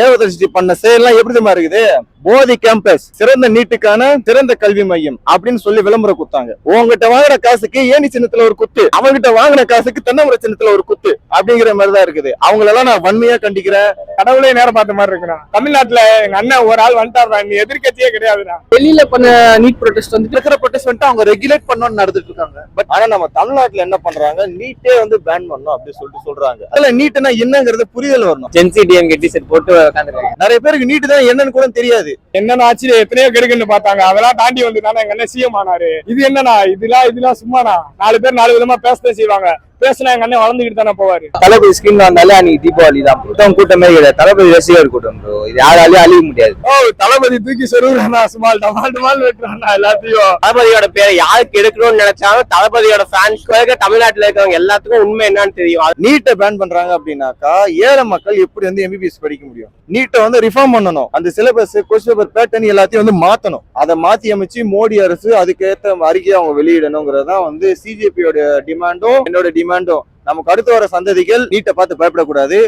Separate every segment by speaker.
Speaker 1: தேவதர்ஷி பண்ண செயல்லாம் எப்படி தெரியுமா இருக்குது? போதி கேம்பஸ் சிறந்த நீட்டுக்கான சிறந்த கல்வி மையம் அப்படின்னு சொல்லி விளம்பரம் கொடுத்தாங்க. உங்ககிட்ட வாங்குற காசுக்கு ஏணி சின்னத்துல ஒரு குத்து, அவங்ககிட்ட வாங்கின காசுக்கு தென்னமர சின்னத்துல ஒரு குத்து அப்படிங்கிற மாதிரிதான் இருக்குது. அவங்களெல்லாம் நான் வன்மையா கண்டிக்கிறேன்.
Speaker 2: கடவுளே நேரம் பார்த்த மாதிரி இருக்குண்ணா. தமிழ்நாட்டுல எங்க அண்ணன் ஒரு ஆள் வந்துட்டாருடா, நீ எதிர்கட்சியே கிடையாதுடா.
Speaker 3: வெளியில பண்ண நீட் ப்ரொடெஸ்ட் வந்து
Speaker 1: இருக்கிற ப்ரொடெஸ்ட் வந்துட்டு அவங்க ரெகுலேட் பண்ணணும்னு நடந்துட்டு இருக்காங்க. பட் ஆனா நம்ம தமிழ்நாட்டுல என்ன பண்றாங்க, நீட்டே வந்து பேன் பண்ணணும் அப்படின்னு சொல்லிட்டு சொல்றாங்க. அதுல நீட்னா என்னங்கிறது புரிதல் வரணும்.
Speaker 3: ஜென்சி டிஎம் கெட்டி செட் போட்டு உட்காந்துருக்காங்க.
Speaker 1: நிறைய பேருக்கு நீட்டு தான் என்னன்னு கூட தெரியாது.
Speaker 2: என்னன்னா ஆச்சு எத்தனையோ கெடுக்குன்னு பார்த்தாங்க, அதெல்லாம் தாண்டி வந்துட்டானா எங்க அண்ணன் சிஎம் ஆனாரு. இது என்னன்னா இதெல்லாம் சும்மாண்ணா. 4 பேர் 4 விதமா பேசதான் செய்வாங்க. பேசினா எங்க அண்ணன் வளர்ந்துகிட்டு தானே போவாரு.
Speaker 3: தளபதி ஸ்கிரீன் வந்தாலே அன்னைக்கு தீபாவளி தான். கூட்டம் கூட்டமே கிடையாது. தளபதி ரசிகர் கூட்டம் ப்ரோ. இது யாராலையும் அழிய முடியாது.
Speaker 2: தளபதி தூக்கி சொருகுறானா, சுமால் டமால் வெட்டுறானா எல்லாத்தையும்.
Speaker 3: தளபதியோட பேரை யாருக்கு எடுக்கணும்னு நினைச்சாலும் தளபதியோட ஃபேன்ஸ்க்கு தமிழ்நாட்டுல இருக்கிறவங்க எல்லாத்துக்கும் உண்மை என்னன்னு தெரியும்.
Speaker 1: நீட்டை பேன் பண்றாங்க அப்படின்னாக்கா ஏழை மக்கள் எப்படி வந்து எம்பிபிஎஸ் படிக்க முடியும்? நீட்டை வந்து ரிஃபார்ம் பண்ணணும். அந்த சிலபஸ், கொஸ்டின் பேப்பர் பேட்டர்ன் எல்லாத்தையும் வந்து மாத்தணும். அதை மாத்தி அமைச்சு மோடி அரசு அதுக்கேற்ற அறிக்கையை அவங்க வெளியிடணுங்கிறதான் வந்து சிஜேபியோட டிமாண்டும் என்னோட டிமாண்டும். நமக்கு அடுத்து வர சந்ததிகள் நீட்டை பார்த்து பயப்படக்கூடாது.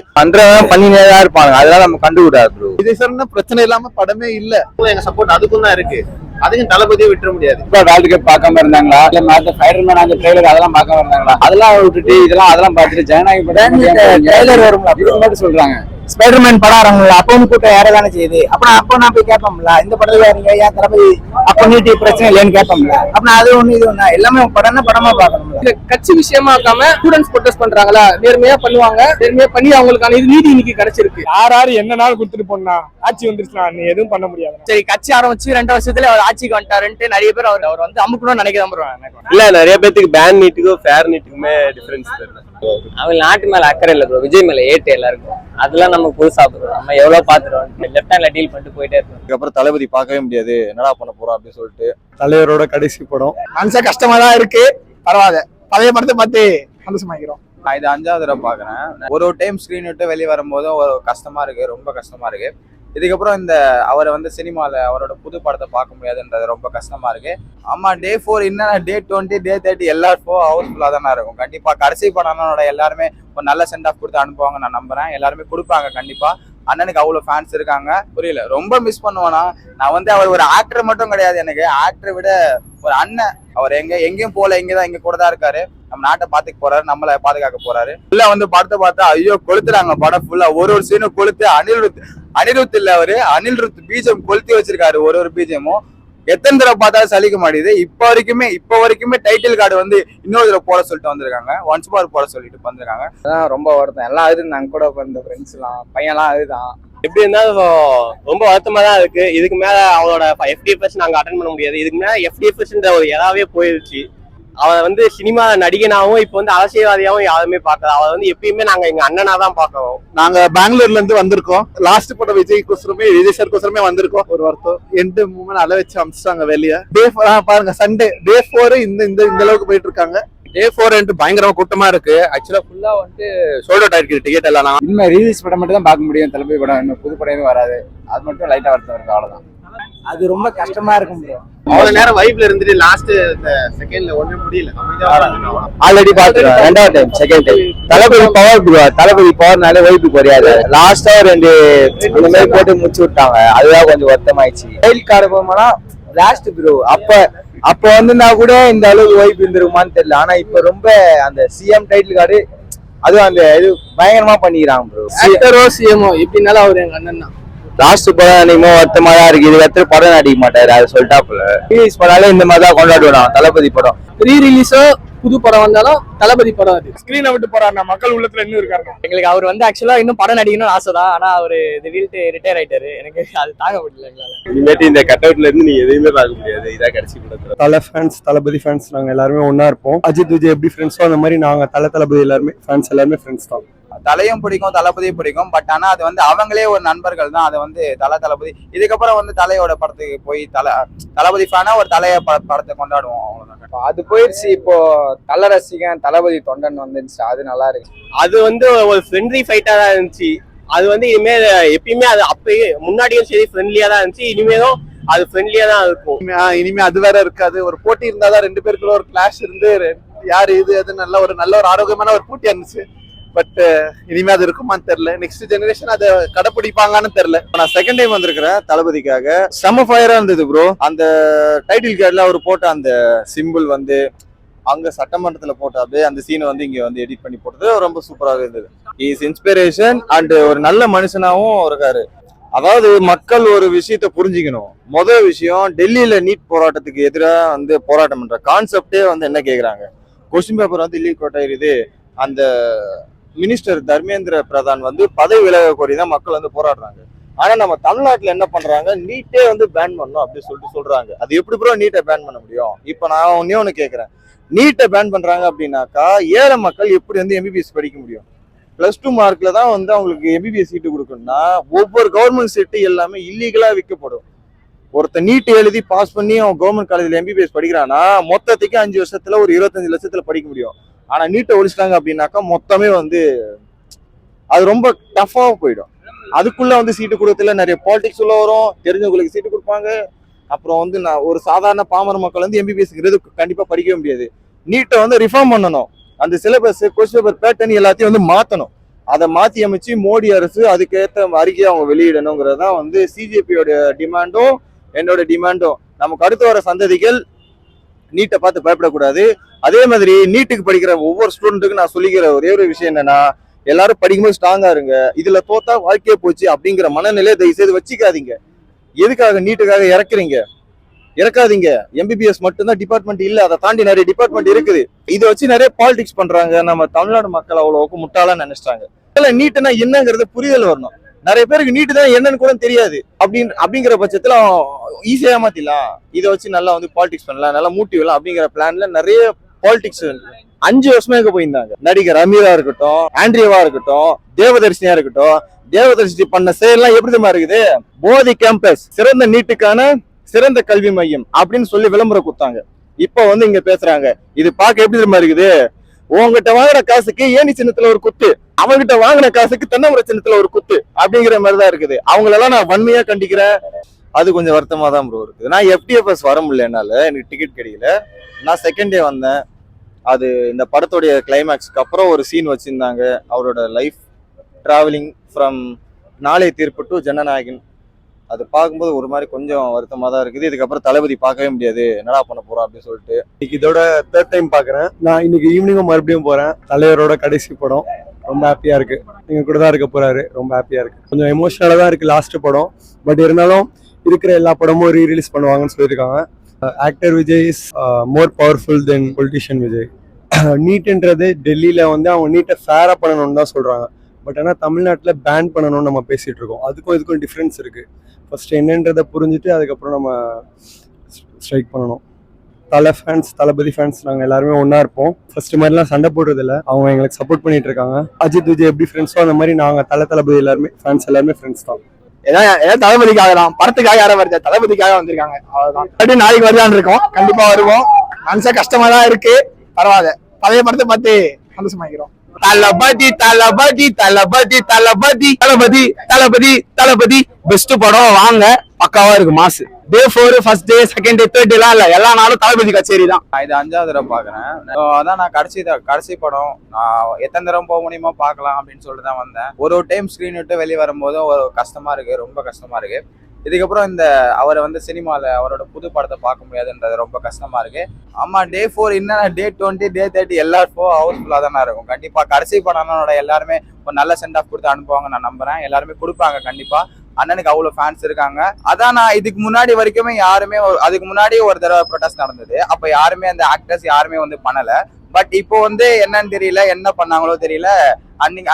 Speaker 3: பண்ணினேதான் இருப்பாங்க, அதெல்லாம் நம்ம கண்டுக்கூடாது ப்ரோ.
Speaker 1: இதை சார்ந்த பிரச்சனை இல்லாம படமே இல்ல.
Speaker 4: எங்க சப்போர்ட் அதுக்கும் தான் இருக்கு. அதுக்கும் தளபதியை விட்டுற முடியாது.
Speaker 3: வேர்ல்டு கப் பார்க்காம இருந்தாங்களா, இல்ல ஸ்பைடர்மேன் அந்த ட்ரெய்லர் அதெல்லாம் பார்க்காம இருந்தாங்களா? அதெல்லாம் விட்டுட்டு அதெல்லாம் பார்த்துட்டு ஜனநாயக ட்ரெய்லர் வரும் அப்படின்னு சொல்றாங்க. ஸ்பைடர்மேன் படம் ஆரம்பிங்களா, அப்பவும் கூட்டம் ஏறதானே செய்யுது. அப்போ நான் போய் கேட்போம்ல, இந்த படத்துல யாருங்க ஏன் தளபதி அப்போ நீட்டி பிரச்சனை இல்லைன்னு கேட்போம்ல. அப்படின்னா அது ஒண்ணு இது ஒண்ணு எல்லாமே படமா பார்க்கணும்.
Speaker 5: இந்த கட்சி விஷயமா இருக்காம ஸ்டூடெண்ட்ஸ் ப்ரொடெஸ்ட் பண்றாங்களா, நேர்மையா பண்ணுவாங்க. நேர்மையா பண்ணி அவங்களுக்கான இது நீதி இன்னைக்கு கிடைச்சிருக்கு.
Speaker 2: யாரு என்ன நாள் கொடுத்துட்டு போனா ஆட்சி வந்துருச்சுனா நீ எதுவும் பண்ண முடியாது.
Speaker 5: சரி, கட்சி ஆரம்பிச்சு 2 வருஷத்துல அவர் ஆட்சிக்கு வந்துட்டாருன்ட்டு நிறைய பேர் அவர் வந்து அமுக்கணும்னு நினைக்கிறேன்.
Speaker 4: இல்ல, நிறைய பேருக்கு பேன் நீட்டுக்கும் ஃபேர் நீட்டுக்குமே டிஃபரன்ஸ் தெரியல.
Speaker 3: அவங்க நாட்டு மேல அக்கறை இல்ல ப்ரோ, விஜய் மேல ஏட்டு எல்லாருக்கும். அதெல்லாம் நம்ம புதுசா நம்ம எவ்வளவு பாத்துருவோம். லெஃப்ட் ஹேண்ட்ல டீல் பண்ணிட்டு போயிட்டே இருக்கோம்.
Speaker 1: அதுக்கப்புறம் தளபதி பார்க்கவே முடியாது, என்னடா பண்ண போறோம் அப்படின்னு சொல்லிட்டு. தலைவரோட கடைசி படம்
Speaker 2: மனசா கஷ்டமா தான் இருக்கு. பரவாயில்ல, பழைய படத்தை பார்த்து சந்தோஷமாக்கிறோம்.
Speaker 6: நான் இது 5வது தடவை பாக்குறேன். ஒரு டைம் ஸ்கிரீன் விட்டு வெளியே வரும்போதும் ஒரு கஷ்டமா இருக்கு, ரொம்ப கஷ்டமா இருக்கு. இதுக்கப்புறம் இந்த அவரை வந்து சினிமால அவரோட புது படத்தை பார்க்க முடியாதுன்றது ரொம்ப கஷ்டமா இருக்கு. ஆமா, டே 4 இன்னும் டே 20 டே 30 எல்லாருக்கும் ஹவுஸ்ஃபுல்லா தானே இருக்கும். கண்டிப்பா கடைசி படம்னோட எல்லாருமே ஒரு நல்ல சென்ட் ஆஃப் கொடுத்து அனுப்புவாங்க நான் நம்புறேன். எல்லாருமே கொடுப்பாங்க கண்டிப்பா. அண்ணனுக்கு அவ்வளவு ஃபேன்ஸ் இருக்காங்க. புரியல, ரொம்ப மிஸ் பண்ணுவேனா. நான் வந்து அவர் ஒரு ஆக்டர் மட்டும் கிடையாது, எனக்கு ஆக்டரை விட ஒரு அண்ணன். அவர் எங்கேயும் போல, இங்க கூட தான் இருக்காரு. நம்ம நாட்டை பாத்துக்க போறாரு, நம்மள பாதுகாக்க போறாரு. ஃபுல்லா வந்து படத்தை பார்த்தா ஐயோ கொளுத்துறாங்க. படம் ஃபுல்லா ஒரு சீனும் கொளுத்து. அனிருத் இல்ல, அவரு அனிருத் பீஜம் கொளுத்தி வச்சிருக்காரு. ஒரு பீஜமும் எத்தனை தடவை பார்த்தாலும் சலிக்க மாட்டேது. இப்ப வரைக்குமே டைட்டில் கார்டு வந்து இன்னொரு தடவை போட சொல்லிட்டு வந்திருக்காங்க. ஒன்ஸ் பார் போட சொல்லிட்டு வந்திருக்காங்க.
Speaker 3: அதான் ரொம்ப வருத்தம். எல்லாம் அழுதுனாங்க கூட இருந்த ஃப்ரெண்ட்ஸ் எல்லாம், பையன்லாம் அழுதான்.
Speaker 4: எப்படி இருந்தாலும் ரொம்ப வருத்தமா தான் இருக்கு. இதுக்கு மேல அவளோட FDFS நாங்க அட்டன் பண்ண முடியாது. இதுக்கு மேல FDFS ஒரு எதாவே போயிருச்சு. அவன் வந்து சினிமா நடிகனாவும் இப்ப வந்து அரசியல்வாதியாவும் யாருமே பார்க்கல. அவன் வந்து எப்பயுமே நாங்க எங்க அண்ணனா தான் பார்க்கறோம்.
Speaker 1: நாங்க பெங்களூர்ல இருந்து வந்திருக்கோம். லாஸ்ட் படம் விஜய் சார் வந்திருக்கோம். ஒரு வார்த்தை எண்டு மூமெண்ட் அள வச்சு அமிச்சிட்டாங்க வெளியே. டே 4 பாருங்க, சண்டே டே 4 இந்த அளவுக்கு போயிட்டு இருக்காங்க.
Speaker 4: டே 4 பயங்கரமா கூட்டமா இருக்கு. ஆக்சுவலா ஃபுல்லா வந்து சோல்ட் அவுட் ஆயிருக்கு டிக்கெட் எல்லாம்.
Speaker 3: இனிமே ரீல்ஸ் படம் மட்டும் தான் பார்க்க முடியும். தளபதி படம் இன்னும் புது படம் எதுவும் வராது. அது மட்டும் லைட்டா வருத்தம் இருக்கு, அவ்வளவுதான். அது ரொம்ப கஷ்டமா இருக்கும் ப்ரோ.
Speaker 4: அவ்வளவு நேரம் வைப்ல இருந்துட்டு லாஸ்ட் செகண்ட்ல ஒண்ணுமே முடியல.
Speaker 3: ஆல்ரெடி பாத்துறேன். 2வது டைம், செகண்ட் டைம். தளபதி பவர் ப்ரோ. தளபதி பவர்னால வைப் குறையாது. லாஸ்டா 2 இந்த மாதிரி போட்டு முடிச்சு விட்டாங்க. அதுதான் கொஞ்சம் வருத்தமாயிடுச்சு. டைல் கார்டு போனா லாஸ்ட் ப்ரோ. அப்ப வந்துனா கூட இந்த அளவுக்கு வைப் இருந்திருக்குமான்னு தெரியல. ஆனா இப்ப ரொம்ப அந்த சிஎம் டைட்டில் கார்டு அதுவும் அந்த இது பயங்கரமா பண்ணிக்கிறாங்க ப்ரோ.
Speaker 5: ஆக்டரோ சிஎம்ஓ எப்படினாலும் அவர் எங்க அண்ணன் தான்.
Speaker 3: லாஸ்ட் படம் அன்னைக்குமோ வருத்தமா தான் இருக்கு. இது எடுத்து படம் நடிக்க மாட்டாரு, அது சொல்லிட்டாப்புல. ரிலீஸ் பண்ணாலே இந்த மாதிரி தான் கொண்டாடுவோம் தளபதி படம்.
Speaker 5: ரீ ரிலீஸோ புது படம் வந்தாலும் தளபதி படம் அது.
Speaker 2: ஸ்கிரீனை விட்டு போறாரு, மக்கள் உள்ளத்துல இன்னும் இருக்காரு.
Speaker 5: எங்களுக்கு அவர் வந்து ஆக்சுவலா இன்னும் படம் நடிக்கணும்னு ஆசை தான். ஆனா அவரு திடீர்னு ரிட்டையர் ஆயிட்டாரு. எனக்கு அது தாங்க முடியல எங்களால.
Speaker 4: இனிமேட்டு இந்த கட் அவுட்ல இருந்து நீ எதையுமே பார்க்க முடியாது. இதான் கடைசி படத்துல
Speaker 1: தளபதி ஃபேன்ஸ் நாங்க எல்லாருமே ஒன்னா இருப்போம். அஜித் விஜய் எப்படி ஃப்ரெண்ட்ஸோ அந்த மாதிரி நாங்க தளபதி எல்லாருமே ஃபேன்ஸ் எல்லாருமே ஃப்ரெண்ட்ஸ் தான்.
Speaker 6: தலையும் பிடிக்கும், தளபதியும் பிடிக்கும். பட் ஆனா அது வந்து அவங்களே ஒரு நண்பர்கள் தான். அதை வந்து தளபதி இதுக்கப்புறம் வந்து தலையோட படத்துக்கு போய் தளபதி ஃபேனா ஒரு படத்தை கொண்டாடுவோம், அவ்வளவுதான்.
Speaker 3: அது போயிடுச்சு. இப்போ தல ரசிகன் தளபதி தொண்டன் வந்துருச்சு. அது நல்லா இருக்கு.
Speaker 4: அது வந்து ஒரு ஃப்ரெண்ட்லி ஃபைட்டா தான் இருந்துச்சு. அது வந்து இனிமே எப்பயுமே அது அப்பயே முன்னாடியும் சரி ஃப்ரெண்ட்லியா தான் இருந்துச்சு. இனிமேலும் அது ஃப்ரெண்ட்லியா தான் இருக்கும்.
Speaker 1: இனிமே அது வேற இருக்காது. ஒரு போட்டி இருந்தாதான் 2 பேருக்குள்ள ஒரு கிளாஷ் இருந்து யாரு இது அது நல்ல ஒரு ஆரோக்கியமான ஒரு போட்டியா இருந்துச்சு.
Speaker 7: பட் இனிமே அது இருக்குமான்னு தெரியல. நெக்ஸ்ட் ஜெனரேஷன் அதை கடைப்பிடிப்பாங்கன்னு தெரியல.
Speaker 1: நான் செகண்ட் டைம் வந்திருக்கிறேன் தளபதிக்காக. செம ஃபயரா இருந்தது ப்ரோ. அந்த டைட்டில் கார்டுல அவர் போட்ட அந்த சிம்பிள் வந்து அங்க சட்டமன்றத்துல போட்ட அப்படியே அந்த சீனை வந்து இங்க வந்து எடிட் பண்ணி போட்டது ரொம்ப சூப்பராக இருந்தது. இஸ் இன்ஸ்பிரேஷன் அண்ட் ஒரு நல்ல மனுஷனாவும் இருக்காரு. அதாவது மக்கள் ஒரு விஷயத்த புரிஞ்சுக்கணும். முதல் விஷயம், டெல்லியில நீட் போராட்டத்துக்கு எதிராக வந்து போராட்டம் பண்ற கான்செப்டே வந்து என்ன கேக்குறாங்க, கொஸ்டின் பேப்பர் வந்து இல்லீக் கொட்டாயிருது, அந்த மினிஸ்டர் தர்மேந்திர பிரதான் வந்து பதவி விலக கோரி தான் மக்கள் வந்து போராடுறாங்க. ஆனா நம்ம தமிழ்நாட்டுல என்ன பண்றாங்க, நீட்டே வந்து பேன் பண்ணணும் அப்படின்னு சொல்லிட்டு சொல்றாங்க. அது எப்படி ப்ரோ நீட்டை பேன் பண்ண முடியும்? இப்ப நான் ஒன்னு கேக்குறேன், நீட்டை பேன் பண்றாங்க அப்படின்னாக்கா ஏழை மக்கள் எப்படி வந்து எம்பிபிஎஸ் படிக்க முடியும்? +2 மார்க்ல தான் வந்து அவங்களுக்கு எம்பிபிஎஸ் சீட்டு கொடுக்கணும்னா ஒவ்வொரு கவர்மெண்ட் சீட்டு எல்லாமே இல்லீகலா விற்கப்படும். ஒருத்தர் நீட் எழுதி பாஸ் பண்ணி அவன் கவர்மெண்ட் காலேஜ்ல எம்பிபிஎஸ் படிக்கிறான்னா மொத்தத்துக்கு 5 வருஷத்துல ஒரு 25 லட்சத்துல படிக்க முடியும். ஆனா நீட்டை ஒழிச்சிட்டாங்க அப்படின்னாக்கா மொத்தமே வந்து அது ரொம்ப டஃபா போயிடும். அதுக்குள்ள வந்து சீட்டு கொடுக்கறதுல நிறைய பாலிடிக்ஸ் உள்ள வரும். தெரிஞ்சவங்களுக்கு சீட்டு கொடுப்பாங்க. அப்புறம் வந்து நான் ஒரு சாதாரண பாமர மக்கள் வந்து எம்பிபிஎஸ்ங்கிறது கண்டிப்பா படிக்கவே முடியாது. நீட்டை வந்து ரிஃபார்ம் பண்ணணும். அந்த சிலபஸ், கொஸ்டின் பேப்பர் பேட்டர்ன் எல்லாத்தையும் வந்து மாத்தணும். அதை மாத்தி அமைச்சு மோடி அரசு அதுக்கேற்ற அறிக்கையை அவங்க வெளியிடணுங்கிறது தான் வந்து சிஜேபியோட டிமாண்டும் என்னோட டிமாண்டும். நமக்கு அடுத்து வர சந்ததிகள் நீட்டை பார்த்து பயப்படக்கூடாது. அதே மாதிரி நீட்டுக்கு படிக்கிற ஒவ்வொரு ஸ்டூடெண்ட்டுக்கும் நான் சொல்லிக்கிற ஒரே ஒரு விஷயம் என்னன்னா, எல்லாரும் படிக்கும்போது ஸ்ட்ராங்கா இருங்க. இதுல தோத்தா வாழ்க்கையே போச்சு அப்படிங்கிற மனநிலையை தயவு செய்து வச்சுக்காதீங்க. எதுக்காக நீட்டுக்காக இறக்காதீங்க. எம்பிபிஎஸ் மட்டும்தான் டிபார்ட்மெண்ட் இல்ல, அதை தாண்டி நிறைய டிபார்ட்மெண்ட் இருக்குது. இதை வச்சு நிறைய பாலிடிக்ஸ் பண்றாங்க. நம்ம தமிழ்நாடு மக்கள் அவ்வளவுக்கு முட்டாளா நினைச்சிட்டாங்க. நீட்டுனா என்னங்கிறது புரிதல் வரணும். நிறைய பேருக்கு நீட்டு தான் என்னன்னு கூட தெரியாது. அப்படிங்கிற பட்சத்துல ஈஸியா மாத்திடலாம், இதை வச்சு நல்லா வந்து பாலிடிக்ஸ் பண்ணலாம், நல்லா மூட்டி விடலாம் அப்படிங்கிற பிளான்ல நிறைய பாலிடிக்ஸ் 5 வருஷமா எங்க போயிருந்தாங்க. நடிகர் அமீரா இருக்கட்டும், ஆண்ட்ரியாவா இருக்கட்டும், தேவதர்ஷினியா இருக்கட்டும். தேவதர்ஷினி பண்ண செயல்லாம் எப்படி தெரியுமா இருக்குது? போதி கேம்பஸ், சிறந்த நீட்டுக்கான சிறந்த கல்வி மையம் அப்படின்னு சொல்லி விளம்பரம் கொடுத்தாங்க. இப்ப வந்து இங்க பேசுறாங்க. இது பார்க்க எப்படி தெரியுமா இருக்குது? உங்ககிட்ட வாங்குற காசுக்கு ஏணி சின்னத்துல ஒரு குத்து, அவங்ககிட்ட வாங்கின காசுக்கு தென்னமர சின்னத்துல ஒரு குத்து அப்படிங்கிற மாதிரிதான் இருக்குது. அவங்களெல்லாம் நான் வன்மையா கண்டிக்கிறேன். அது கொஞ்சம் வருத்தமா தான் ப்ரோ இருக்குது. நான் FDFS வர முடியல, என்னால எனக்கு டிக்கெட் கிடைக்கல. நான் செகண்ட் டே வந்தேன். அது இந்த படத்துடைய கிளைமேக்ஸ்க்கு அப்புறம் ஒரு சீன் வச்சிருந்தாங்க. அவரோட லைஃப் டிராவலிங் ஃப்ரம் நாளை தீர்ப்பு டு ஜனநாயகன். அது பார்க்கும்போது ஒரு மாதிரி கொஞ்சம் வருத்தமா தான் இருக்குது. இதுக்கப்புறம் தளபதி பார்க்கவே முடியாது, என்னடா பண்ண போறோம் அப்படின்னு சொல்லிட்டு.
Speaker 8: இன்னைக்கு இதோட 3rd டைம் பாக்குறேன். நான் இன்னைக்கு ஈவினிங்கும் மறுபடியும் போறேன். தலைவரோட கடைசி படம். ரொம்ப ஹாப்பியா இருக்கு. நீங்க கூட தான் இருக்க போறாரு. ரொம்ப ஹாப்பியா இருக்கு. கொஞ்சம் எமோஷனலா தான் இருக்கு லாஸ்ட் படம். பட் இருந்தாலும் இருக்கிற எல்லா படமும் ரீரிலீஸ் பண்ணுவாங்கன்னு சொல்லியிருக்காங்க. Actor Vijay is more powerful than politician Vijay. நீட்ன்றது டெல்லியில வந்து அவங்க நீட்டை ஃபேரா பண்ணணும்னு தான் சொல்றாங்க. பட் ஆனால் தமிழ்நாட்டில் பேன் பண்ணணும்னு நம்ம பேசிட்டு இருக்கோம். அதுக்கும் இதுக்கும் டிஃப்ரென்ஸ் இருக்கு. ஃபர்ஸ்ட் என்னன்றதை புரிஞ்சுட்டு அதுக்கப்புறம் நம்ம ஸ்ட்ரைக் பண்ணணும். தளபதி ஃபேன்ஸ் நாங்கள் எல்லாருமே ஒன்றா இருப்போம். ஃபர்ஸ்ட் மாதிரிலாம் சண்டை போடுறது இல்லை. அவங்க எங்களுக்கு சப்போர்ட் பண்ணிட்டு இருக்காங்க. அஜித் விஜய் எப்படி ஃப்ரெண்ட்ஸோ அந்த மாதிரி நாங்கள் தளபதி எல்லாருமே ஃபேன்ஸ் எல்லாருமே ஃப்ரெண்ட்ஸ் தான்.
Speaker 2: ஏதாவது தளபதிக்காக தான், படத்துக்காக யாரும் வருது, தளபதிக்காக வந்திருக்காங்க, அவ்வளவுதான். நாளைக்கு வரலான்னு இருக்கோம், கண்டிப்பா வருவோம். மனசா கஷ்டமா தான் இருக்கு, பரவாயில்ல. பழைய படத்தை பார்த்து சந்தோஷமாக்கிறோம். தளபதி தளபதி தளபதி தளபதி தளபதி தளபதி தளபதி பெஸ்ட் படம். வாங்க, பக்காவா இருக்கு, மாசு. Day 4 first day second day third டேலாம் இல்ல, எல்லா நாளும் தளபதி கச்சேரி தான்.
Speaker 6: இது 5வது தடவை பாக்குறேன். அதான் நான் கடைசி படம். நான் எத்தனை தடவை போக முடியுமோ பார்க்கலாம் அப்படின்னு சொல்லிட்டு தான் வந்தேன். ஒரு டைம் ஸ்கிரீன் விட்டு வெளியே வரும்போதும் ஒரு கஷ்டமா இருக்கு, ரொம்ப கஷ்டமா இருக்கு. இதுக்கப்புறம் இந்த அவரை வந்து சினிமால அவரோட புது படத்தை பார்க்க முடியாதுன்றது ரொம்ப கஷ்டமா இருக்கு. ஆமா, டே 4 இன்னும் டே 20 டே 30 எல்லாருக்கும் ஹவுஸ்ஃபுல்லா தானே இருக்கும். கண்டிப்பா கடைசி படம்னோட எல்லாருமே ஒரு நல்ல சென்ட் ஆஃப் கொடுத்து அனுப்புவாங்க நான் நம்புறேன். எல்லாருமே கொடுப்பாங்க கண்டிப்பா. அண்ணனுக்கு அவ்வளவு ஃபேன்ஸ் இருக்காங்க. அதான் நான் இதுக்கு முன்னாடி வரைக்குமே யாருமே அதுக்கு முன்னாடி ஒரு தடவை ப்ரொடெஸ்ட் நடந்தது. அப்ப யாருமே அந்த ஆக்டர்ஸ் யாருமே வந்து பண்ணல. பட் இப்போ வந்து என்னன்னு தெரியல, என்ன பண்ணாங்களோ தெரியல. அன்னைக்கு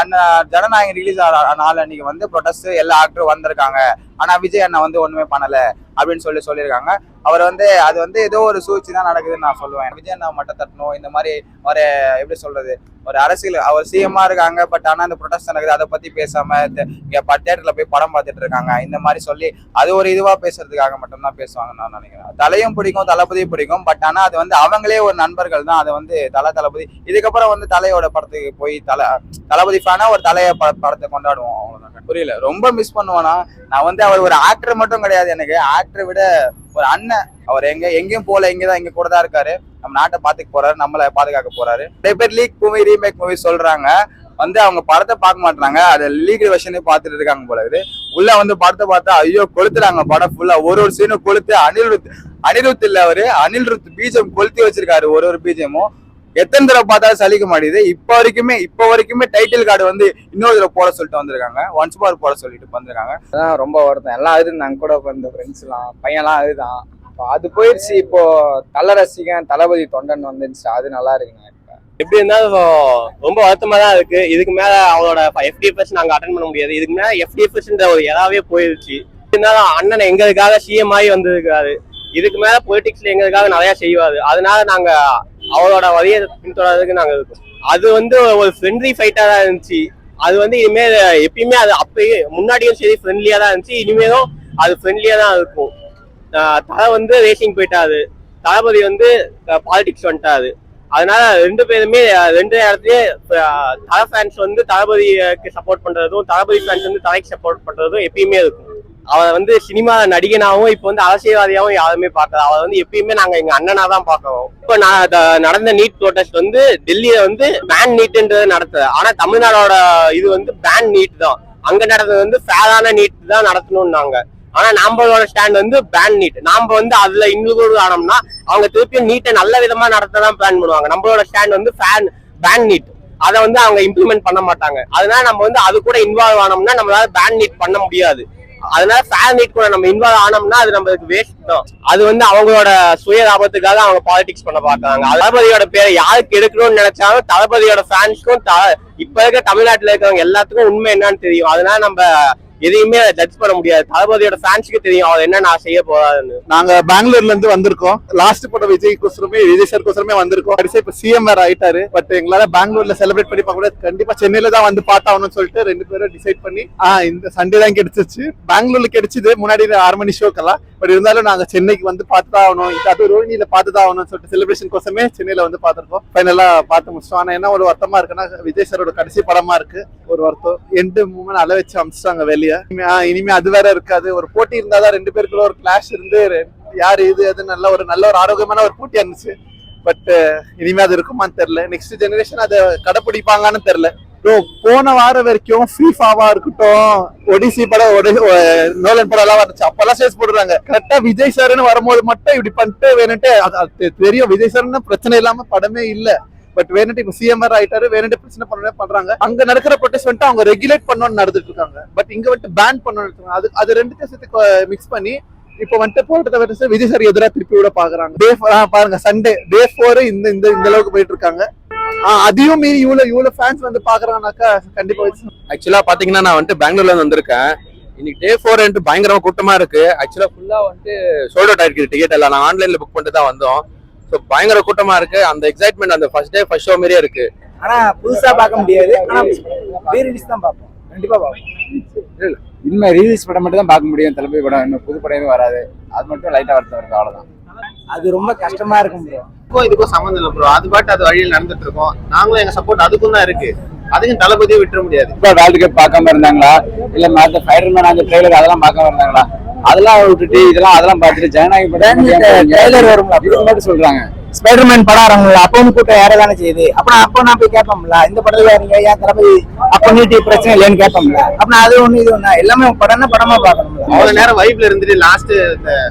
Speaker 6: ஜனநாயகம் ரிலீஸ் நாள் அன்னைக்கு வந்து ப்ரொடெஸ்ட் எல்லா ஆக்டரும் வந்திருக்காங்க. ஆனா விஜய் அண்ணா வந்து ஒண்ணுமே பண்ணல அப்படின்னு சொல்லியிருக்காங்க. அவர் வந்து அது வந்து ஏதோ ஒரு சூழ்ச்சி தான் நடக்குதுன்னு நான் சொல்லுவேன். விஜய் அண்ணா மட்டும் தட்டணும். இந்த மாதிரி ஒரு எப்படி சொல்றது, ஒரு அரசியல் அவர் சிஎம்மா இருக்காங்க. பட் ஆனா இந்த ப்ரொடெஸ்ட் நடக்குது, அதை பத்தி பேசாம இங்க தியேட்டர்ல போய் படம் பார்த்துட்டு இருக்காங்க. இந்த மாதிரி சொல்லி அது ஒரு இதுவா பேசுறதுக்காக மட்டும்தான் பேசுவாங்கன்னு நான் நினைக்கிறேன். தலையும் பிடிக்கும், தளபதியும் பிடிக்கும். பட் ஆனா அது வந்து அவங்களே ஒரு நண்பர்கள் தான். அதை வந்து தளபதி இதுக்கப்புறம் வந்து தலையோட படத்துக்கு போய் தளபதி ஃபேனா ஒரு தலைய படத்தை கொண்டாடுவோம். அவ்வளவுதான். புரியல, ரொம்ப மிஸ் பண்ணுவானா. நான் வந்து அவர் ஒரு ஆக்டர் மட்டும் கிடையாது, எனக்கு ஆக்டரை விட ஒரு அண்ணன். அவர் எங்கேயும் போல, இங்கதான் இங்க கூட தான் இருக்காரு. நம்ம நாட்டை பாத்துக்க போறாரு, நம்மளை பாதுகாக்க போறாரு. நிறைய பேர் லீக் மூவி ரீமேக் மூவி சொல்றாங்க. வந்து அவங்க படத்தை பார்க்க மாட்டாங்க, அதை லீகல் வெர்ஷனே பார்த்துட்டு இருக்காங்க போல இருக்குது. உள்ள வந்து படத்தை பார்த்தா ஐயோ கொளுத்துறாங்க படம் ஃபுல்லா, ஒரு சீனும் கொளுத்து. அனிருத் இல்ல அவரு, அனிருத் பீஜம் கொளுத்தி வச்சிருக்காரு. ஒரு பீஜமும் எத்தனை தடவை பார்த்தாலும் சலிக்க மாட்டேது. இப்போ வரைக்குமே டைட்டில் கார்டு வந்து இன்னொரு தடவை போட சொல்லிட்டு வந்திருக்காங்க, ஒன்ஸ் பார் போட சொல்லிட்டு வந்திருக்காங்க.
Speaker 3: அதான் ரொம்ப வருத்தம். எல்லாம் அழுதுனாங்க கூட, இந்த ஃப்ரெண்ட்ஸ் எல்லாம் பையன்லாம் அழுதான். அது போயிடுச்சு. இப்போ தல ரசிகன் தளபதி தொண்டன் வந்துருச்சு, அது நல்லா இருக்குங்க.
Speaker 4: எப்படி இருந்தாலும் ரொம்ப வருத்தமா தான் இருக்கு. இதுக்கு மேல அவளோட FDFS நாங்க அட்டன் பண்ண முடியாது. இதுக்கு மேல FDFSன்ற ஒரு எதாவே போயிருச்சு. இருந்தாலும் அண்ணன் எங்களுக்காக CM ஆகி வந்திருக்காரு. இதுக்கு மேல பொலிட்டிக்ஸ்ல எங்களுக்காக நிறைய செய்வாரு. அதனால நாங்க அவளோட வழியை பின்தொடர்றதுக்கு நாங்க இருக்கோம். அது வந்து ஒரு ஃப்ரெண்ட்லி ஃபைட்டா தான் இருந்துச்சு. அது வந்து இனிமேல் எப்பயுமே அது அப்பயே முன்னாடியும் சரி ஃப்ரெண்ட்லியா தான் இருந்துச்சு, இனிமேலும் அது ஃப்ரெண்ட்லியா தான் இருக்கும். தலை வந்து ரேசிங் போயிட்டாரு, தளபதி வந்து பாலிடிக்ஸ் வந்துட்டாரு. அதனால ரெண்டு பேருமே ரெண்டு இடத்துலயே தலை ஃபேன்ஸ் வந்து தளபதிக்கு சப்போர்ட் பண்றதும், தளபதி ஃபேன்ஸ் வந்து தலைக்கு சப்போர்ட் பண்றதும் எப்பயுமே இருக்கும். அவரை வந்து சினிமா நடிகனாவும் இப்ப வந்து அரசியல்வாதியாவும் யாருமே பார்க்கல. அவரை வந்து எப்பயுமே நாங்க எங்க அண்ணனா தான் பார்க்கிறோம். இப்ப நடந்த நீட் ப்ரோட்டஸ்ட் வந்து டெல்லியில வந்து பேன் நீட்ன்றது நடத்துது. ஆனா தமிழ்நாடோட இது வந்து பேன் நீட் தான். அங்க நடந்தது வந்து ஃபேரான நீட் தான் நடத்தணும்னாங்க. ஆனா நம்மளோட ஸ்டாண்ட் வந்து பேன் நீட். நாம வந்து அதுல இன்க்ளூட் ஆனோம்னா அவங்க திருப்பியும் நீட்டை நல்ல விதமா நடத்ததான் பிளான் பண்ணுவாங்க. நம்மளோட ஸ்டாண்ட் வந்து பேன் நீட், அதை வந்து அவங்க இம்ப்ளிமெண்ட் பண்ண மாட்டாங்க. அதனால நம்ம வந்து அது கூட இன்வால்வ் ஆனோம்னா நம்மளால பேன் நீட் பண்ண முடியாது. அதனால ஃபேர் நீட் கூட நம்ம இன்வால்வ் ஆனோம்னா அது நம்மளுக்கு வேஸ்ட் தான். அது வந்து அவங்களோட சுய லாபத்துக்காக அவங்க பாலிடிக்ஸ் பண்ண பாக்குறாங்க. தளபதியோட பேரை யாருக்கு எடுக்கணும்னு நினைச்சாலும் தளபதியோட ஃபேன்ஸ்க்கும் இப்ப இருக்க தமிழ்நாட்டுல இருக்கிறவங்க எல்லாத்துக்கும் உண்மை என்னன்னு தெரியும். அதனால நம்ம எதையுமே ஜட்ஜ் பண்ண முடியாது. தளபதியோட ஃபேன்ஸ்க்கு தெரியும் அவர் என்ன நான் செய்ய போறாருன்னு.
Speaker 7: நாங்க பெங்களூர்ல இருந்து வந்திருக்கோம். லாஸ்ட் படம் விஜய் சார் வந்திருக்கோம். கடைசியா இப்ப CM வேற ஆயிட்டாரு. பட் எங்களால பெங்களூர்ல செலிப்ரேட் பண்ணி பார்க்க கூட கண்டிப்பா சென்னையில தான் வந்து பார்த்தாகணும்னு சொல்லிட்டு ரெண்டு பேரும் டிசைட் பண்ணி இந்த சண்டே தான் கிடைச்சிச்சு. பெங்களூர்ல கிடைச்சது முன்னாடி 6 மணி ஷோக்கெல்லாம். பட் இருந்தாலும் நாங்க சென்னைக்கு வந்து பார்த்துதான் ஆகணும், அது ரோஹினியில பார்த்துதான் ஆகணும்னு சொல்லிட்டு செலிப்ரேஷன் கோசமே சென்னையில வந்து பார்த்திருக்கோம். ஃபைனலா பார்த்து முடிச்சோம். ஆனா என்ன ஒரு வருத்தமா இருக்குன்னா விஜய் சாரோட கடைசி படமா இருக்கு, ஒரு வருத்தம். எண்டு மூமெண்ட் அலை வச்சு அமிச்சிட்டாங்க வெளியே. இனிமே அது வேற இருக்காது. ஒரு போட்டி இருந்தாதான் ரெண்டு பேருக்குள்ள ஒரு கிளாஷ் இருந்து யாரு இது அது நல்ல ஒரு ஆரோக்கியமான ஒரு போட்டியா இருந்துச்சு. பட் இனிமே அது இருக்குமான்னு தெரியல. நெக்ஸ்ட் ஜெனரேஷன் அதை கடைப்பிடிப்பாங்கன்னு தெரியல. போன வாரம் வரைக்கும் ஃபீஃபாவா இருக்கட்டும், ஒடிசி படம், நோலன் படம் எல்லாம் வந்துச்சு, அப்பெல்லாம் சேஸ் போடுறாங்க. கரெக்டா விஜய் சார்னு வரும்போது மட்டும் இப்படி பண்ணிட்டு வேணுட்டு தெரியும். விஜய் சார்னு பிரச்சனை இல்லாம படமே இல்ல. பட் வேணுட்டு இப்ப CM ஆயிட்டாரு, வேணுட்டு பிரச்சனை பண்றாங்க. அங்க நடக்கிற ப்ரொடெஸ்ட் வந்துட்டு அவங்க ரெகுலேட் பண்ணணும்னு நடந்துட்டு இருக்காங்க. பட் இங்க வந்துட்டு பேன் பண்ணணும். அது ரெண்டு தேசத்துக்கு மிக்ஸ் பண்ணி இப்ப வந்துட்டு போராட்டத்தை விஜய் சார் எதிராக திருப்பி விட பாக்குறாங்க. பாருங்க சண்டே டே 4 இந்த அளவுக்கு போயிட்டு இருக்காங்க. அதையும் மீறி இவ்வளவு ஃபேன்ஸ் வந்து பாக்குறாங்கனாக்கா கண்டிப்பா.
Speaker 9: ஆக்சுவலா பாத்தீங்கன்னா நான் வந்துட்டு பெங்களூர்ல இருந்து வந்திருக்கேன். இன்னைக்கு டே 4 பயங்கரமா கூட்டமா இருக்கு. ஆக்சுவலா ஃபுல்லா வந்துட்டு சோல்ட் அவுட் ஆயிருக்கு டிக்கெட் எல்லாம். நான் ஆன்லைன்ல புக் பண்ணிட்டு தான் வந்தோம். ஸோ பயங்கர கூட்டமா இருக்கு. அந்த எக்ஸைட்மெண்ட் அந்த ஃபர்ஸ்ட் ஷோ மாதிரியே இருக்கு.
Speaker 2: ஆனா புதுசா பார்க்க முடியாது. ஆனா ரீரிலீஸ் தான் பார்ப்போம், கண்டிப்பா பார்ப்போம்.
Speaker 3: இனிமே ரீலீஸ் படம் மட்டும் தான் பார்க்க முடியும். தளபதி படம் இன்னும் புது படம் எதுவும் வராது. அது மட்டும் லைட்டா வருத்தம் இருக்கு, அவ்வளவுதான்.
Speaker 2: அது ரொம்ப கஷ்டமா இருக்கும் ப்ரோ.
Speaker 7: இதுக்கும் சம்மந்தம் இல்லை ப்ரோ. அது பாட்டு அது வழியில் நடந்துட்டு இருக்கோம். நாங்களும் எங்க சப்போர்ட் அதுக்கும் தான் இருக்கு. அதுக்கும் தளபதியை விட்டுற முடியாது.
Speaker 3: இப்போ வேர்ல்டு கப் பார்க்காம இருந்தாங்களா, இல்ல மற்ற ஸ்பைடர்மேன் அந்த ட்ரெய்லர் அதெல்லாம் பார்க்காம இருந்தாங்களா? அதெல்லாம் விட்டுட்டு அதெல்லாம் பார்த்துட்டு ஜனநாயக படம் ட்ரெய்லர் வரும் அப்படின்னு மட்டும் சொல்றாங்க.
Speaker 2: ஸ்பைடர்மேன் படம் ஆரம்பிங்களா, அப்பவும் கூட்டம் யாரை தானே செய்யுது. அப்போ நான் போய் கேட்போம்ல, இந்த படத்துல யாருங்க ஏன் தளபதி அப்ப நீட்டி பிரச்சனை இல்லைன்னு கேட்போம்ல. அப்படின்னா அது ஒண்ணு இது ஒண்ணு எல்லாமே படமா பார்க்கணும்ல.
Speaker 7: அவ்வளவு நேரம் வைப்ல இருந்துட்டு லாஸ்ட்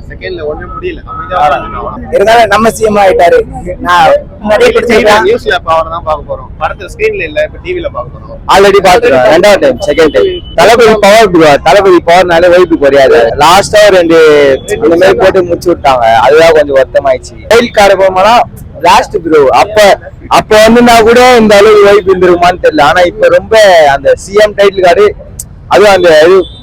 Speaker 7: செகண்ட்ல ஒண்ணுமே முடியல.
Speaker 2: இருந்தாலும் நம்ம CM ஆயிட்டாரு. நான் நிறைய
Speaker 7: நியூஸ்ல அவர் தான் பார்க்க போறோம். படத்துல ஸ்கிரீன்ல இல்ல, இப்ப டிவில பார்க்க போறோம்.
Speaker 3: ஆல்ரெடி பாத்துறோம். ரெண்டாவது டைம், செகண்ட் டைம். தளபதி பவர்னால வைப்பு குறையாது. லாஸ்டா 2 இந்த மாதிரி போட்டு முடிச்சு விட்டாங்க. அதுதான் கொஞ்சம் வருத்தமாயிடுச்சு. ரயில் கார போகும்போது லாஸ்ட் ப்ரோ அப்ப வந்துனா கூட இந்த அளவுக்கு வைப்பு இருந்திருக்குமான்னு தெரியல. ஆனா இப்ப ரொம்ப அந்த CM டைட்டில் கார்டு அதுவும் அந்த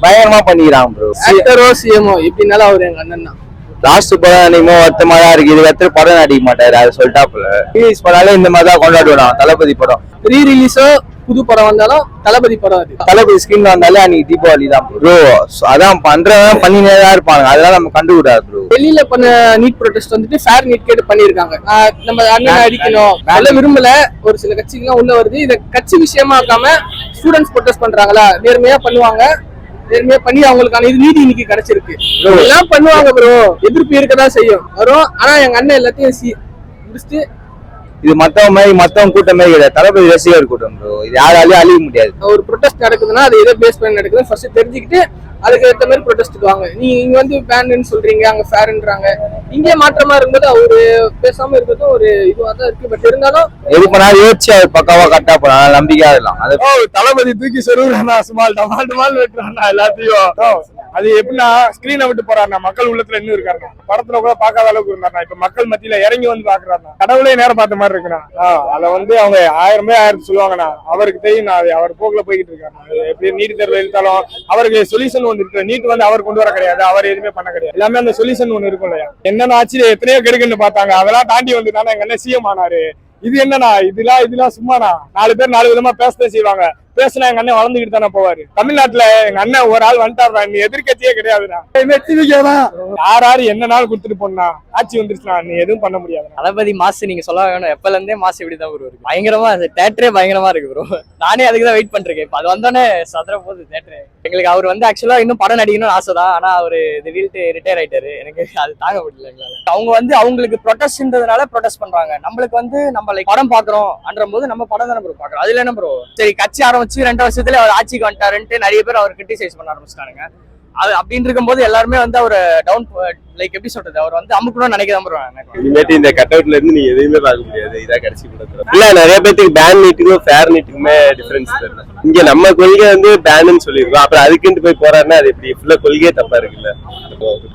Speaker 3: பயங்கரமா பண்ணிக்கிறாங்க ப்ரோ.
Speaker 5: ஆக்டரோ CMஓ எப்படின்னாலும் அவர் எங்க அண்ணன் தான்.
Speaker 3: லாஸ்ட் படம் அன்னைக்குமே வருத்தமா தான் இருக்கு. இது எத்தனை படம் நடிக்க மாட்டாரு, அதை சொல்லிட்டாப்புல. ரிலீஸ் பண்ணாலே இந்த மாதிரி தான் கொண்டாடுவோம். தளபதி படம்
Speaker 5: ரீரிலீஸோ புது படம் வந்தாலும் தளபதி படம் அது.
Speaker 3: தளபதி ஸ்கிரீன்ல வந்தாலே அன்னைக்கு தீபாவளி தான் ப்ரோ. அதான் பண்றவன் பண்ணினே தான் இருப்பாங்க. அதெல்லாம் நம்ம கண்டுக்கூடாது ப்ரோ.
Speaker 5: டெல்லியில பண்ண நீட் ப்ரொடெஸ்ட் வந்துட்டு ஃபேர் நீட் கேட்டு பண்ணிருக்காங்க. நம்ம அண்ணன் அடிக்கணும் நல்ல விரும்பல. ஒரு சில கட்சிகள்லாம் உள்ள வருது. இதை கட்சி விஷயமா இருக்காம ஸ்டூடெண்ட்ஸ் ப்ரொடெஸ்ட் பண்றாங்களா, நேர்மையா பண்ணுவாங்க. நேர்மையா பண்ணி அவங்களுக்கான இது நீதி இன்னைக்கு கிடைச்சிருக்கு. எல்லாம் பண்ணுவாங்க ப்ரோ. எதிர்ப்பு இருக்கதான் செய்யும் வரும். ஆனா எங்க அண்ணன் எல்லாத்தையும் முடிச்சுட்டு
Speaker 3: இது மத்தவங்க கூட்டமே கிடையாது, தளபதி ரசிகர் கூட்டம் ப்ரோ. இது யாராலையும் அழிய முடியாது.
Speaker 5: ஒரு ப்ரொடெஸ்ட் நடக்குதுன்னா அது எதை பேஸ் பண்ணி நடக்குதுன்னு ஃபர்ஸ்ட் தெரிஞ்சுக்கிட்டு அதுக்கு ஏற்ற மாதிரி ப்ரொடெஸ்ட்டுக்கு வாங்க. நீங்க இங்க வந்து பேன்னு சொல்றீங்க, அங்க ஃபேர்ன்றாங்க. இங்கே மாற்றமா இருக்கும்போது அவரு பேசாம இருக்கிறதும் ஒரு இதுவா தான் இருக்கு. பட் இருந்தாலும்
Speaker 3: எது பண்ணாலும் யோசிச்சு அவர் பக்காவா கரெக்டா போனாங்க, நம்பிக்கையா இருக்கலாம். அது
Speaker 2: தளபதி தூக்கி சொருகுறானா, சுமால் டமால் வெட்டுறானா எல்லாத்தையும். அது எப்படின்னா ஸ்கிரீனை விட்டு போறாருனா மக்கள் உள்ளத்துல இன்னும் இருக்காருனா, படத்துல கூட பார்க்காத அளவுக்கு இருந்தாருனா, இப்ப மக்கள் மத்தியில இறங்கி வந்து பாக்குறாருனா, கடவுளே நேரம் பார்த்த மாதிரி இருக்குண்ணா. அத வந்து அவங்க 1000 சொல்லுவாங்கண்ணா, அவருக்கு தெரியும் அவர் போக்குல போய்கிட்டு இருக்காரு. எப்படி நீட் தேர்வு எழுத்தாலும் அவருக்கு சொல்யூஷன் ஒன்று இருக்கு. நீட் வந்து அவர் கொண்டு வர கிடையாது, அவர் எதுவுமே பண்ண கிடையாது. எல்லாமே அந்த சொல்யூஷன் ஒன்று இருக்கும் இல்லையா. என்னென்ன ஆச்சு எத்தனையோ கெடுக்குன்னு பார்த்தாங்க, அதெல்லாம் தாண்டி வந்துட்டானா எங்க அண்ணன் சிஎம் ஆனாரு. இது என்னன்னா இதெல்லாம் சும்மாண்ணா. 4 பேர் 4 விதமா பேசதான் செய்வாங்க. பேசினா எங்க அண்ணன் வளர்ந்துக்கிட்டு தானே போவாரு. தமிழ்நாட்டுல எங்க அண்ணன் ஒரு ஆள் வந்துட்டாருடா, நீ எதிர்கட்சியே கிடையாதுடா. யாரு என்ன நாள் கொடுத்துட்டு போனா ஆட்சி வந்துருச்சுனா நீ எதுவும் பண்ண முடியாது.
Speaker 5: தளபதி மாசு நீங்க சொல்ல வேணும். எப்பல இருந்தே மாசு இப்படிதான் ப்ரோ இருக்கு. பயங்கரமா தேட்டரே பயங்கரமா இருக்கு ப்ரோ. நானே அதுக்கு தான் வெயிட் பண்றேன். இப்ப அது வந்தோடனே சதுர போகுது தேட்டரே. எங்களுக்கு அவர் வந்து ஆக்சுவலா இன்னும் படம் நடிக்கணும்னு ஆசைதான். ஆனா அவரு திடீர்னு ரிட்டையர் ஆயிட்டாரு. எனக்கு அது தாங்க முடியல எங்களால. அவங்க வந்து அவங்களுக்கு ப்ரொடெஸ்ட்ன்றதுனால ப்ரொடெஸ்ட் பண்றாங்க. நம்மளுக்கு வந்து நம்ம லைக் படம் பாக்குறோம் அன்ற போது நம்ம படம் தானே ப்ரோ பாக்குறோம். அதுல என்ன ப்ரோ சரி கட்சி ஆரம்பிச்சு 2 வருஷத்துல அவர் ஆட்சிக்கு வந்துட்டாருன்ட்டு நிறைய பேர் அவர் கிரிட்டிசைஸ் பண்ண ஆரம்பிச்சிட்டாங்க. அது அப்படின்னு இருக்கும்போது எல்லாருமே வந்து அவர் டவுன் லைக் எப்படி சொல்றது, அவர் வந்து அமுக்கணும்னு நினைக்கிறேன் ப்ரோ.
Speaker 4: இனிமேட்டு இந்த கட் அவுட்ல இருந்து நீ எதையுமே பார்க்க முடியாது. இதான் கடைசி படத்துல இல்ல. நிறைய பேருக்கு பேன் நீட்டுக்கும் ஃபேர் நீட்டுக்குமே டிஃபரன்ஸ் தெரியல. இங்க நம்ம கொள்கை வந்து பேனுன்னு சொல்லிருக்கோம், அப்புறம் அதுக்குன்ட்டு போய் போறாருன்னா அது எப்படி ஃபுல்லா கொள்கையே தப்பா இருக்குல்ல.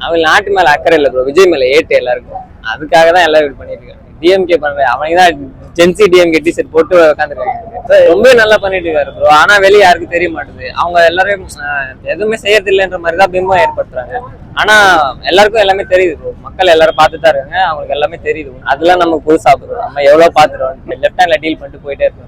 Speaker 5: அவங்க நாட்டு மேல அக்கறை இல்ல ப்ரோ, விஜய் மேல ஏட்டு எல்லாருக்கும். அதுக்காக தான் எல்லாரும் இது பண்ணிட்டு இருக்காங்க. டிஎம்கே பண்றேன் அவங்க தான் ஜென்சி டிஎம்கே டிஷர்ட் போட்டு உட்காந்துருக்காங்க. ரொம்ப நல்லா பண்ணிட்டு இருக்காரு ப்ரோ. ஆனா வெளியே யாருக்கும் தெரிய மாட்டுது. அவங்க எல்லாரும் எதுவுமே செய்யறது இல்லைன்ற மாதிரி தான் பிம்பம் ஏற்படுத்துறாங்க. ஆனா எல்லாருக்கும் எல்லாமே தெரியுது ப்ரோ. மக்கள் எல்லாரும் பார்த்துட்டு தான் இருக்காங்க, அவங்களுக்கு எல்லாமே தெரியுது. அதெல்லாம் நமக்கு புதுசா ப்ரோ. நம்ம எவ்வளவு பாத்துருவோம், லெஃப்ட் ஹேண்ட்ல டீல் பண்ணிட்டு போயிட்டே இருக்கோம்.